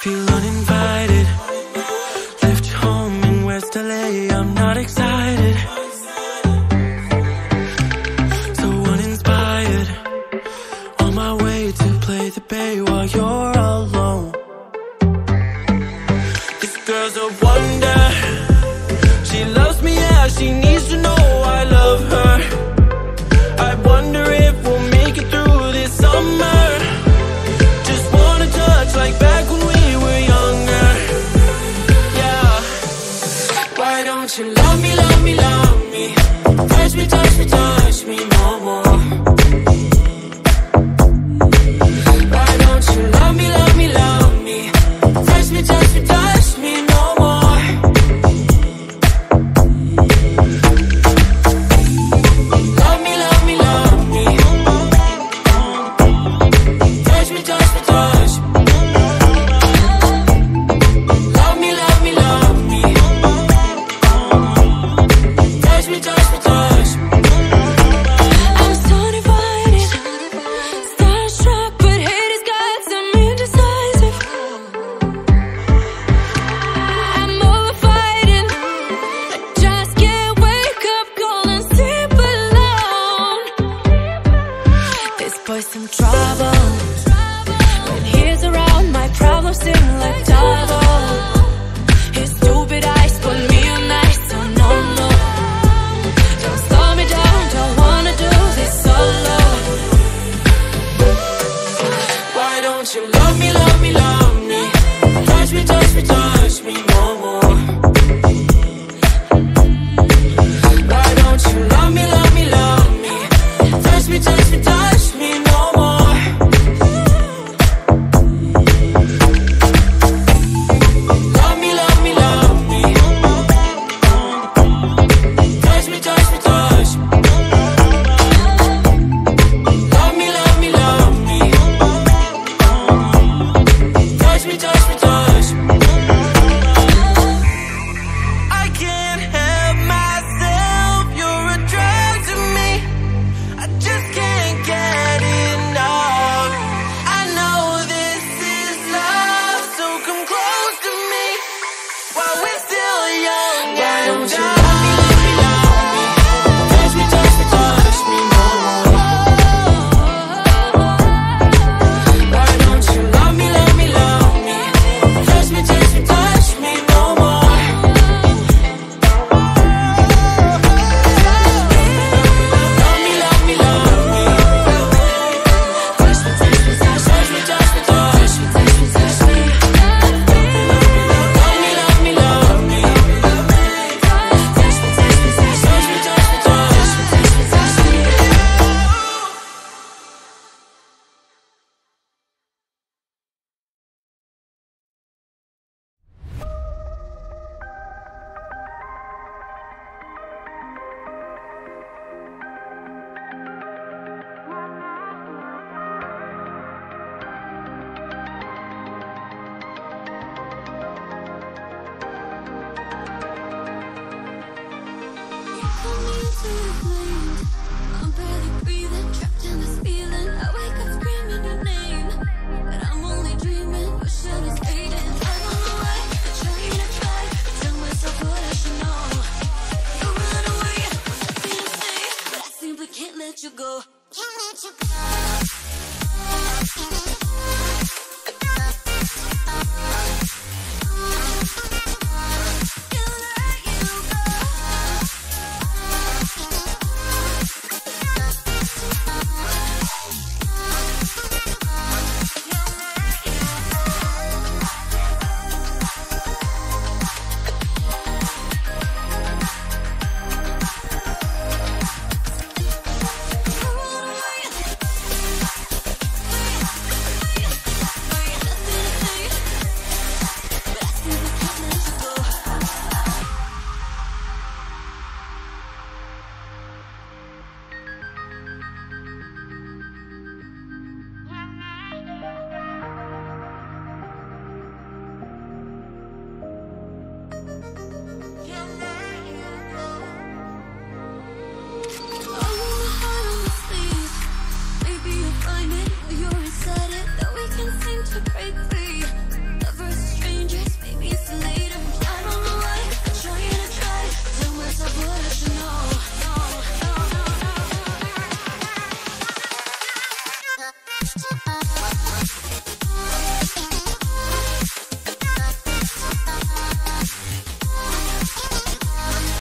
Feel uninvited. Left home in West LA, I'm not excited. So uninspired. On my way to play the bay while you're alone. This girl's a wonder. She loves me, yeah, she needs to know I love her. I wonder if we'll make it through this summer. Just wanna touch like back when we were younger. Yeah. Why don't you love me, love me, love me? Touch me, touch me, touch me no more. Why don't you love me, love me, love me? Touch me, touch me, touch me no more. Love me, love me, love me. Touch me, touch me, touch me. Love me, love me, love me. Touch me, touch me, touch me. I'm so divided, starstruck, but hate has got some indecisive. I'm over fighting, I just can't wake up cold and sleep alone. This boy's some trouble. When he's around, my problems seem like double. His stupid eyes put me on ice, so no, no. Don't slow me down, don't wanna do this solo. Why don't you love me, love me, love me? Touch me, touch me, touch me no more. Why don't you love me, love me, love me? Touch me, touch me, touch me no more. Love me, love me, love me. Touch me, touch me, touch me. Love me, love me, love me. Touch me, touch me, touch me. I can't help myself, you're a drug to me. I just can't get enough. I know this is love, so come close to me while we're still young. Why don't you love me, love me, love me? Touch me, touch me, touch me no more. Why don't you love me, love me, love me? Touch me, touch me, touch me no more. Love me, love me, love me. Touch me, touch me, touch me, touch me, touch me, touch me, touch me. Love me, love me, love me. Touch me, touch me, touch me, touch me, touch me, touch me, touch me. Pull me into the flames. I'm barely breathing, trapped in this feeling. I wake up screaming your name, but I'm only dreaming. Wishing it's fading. I don't know why. I'm trying to try to tell myself what I should know. You run away, was I feeling safe? But I simply can't let you go. Can't let you go.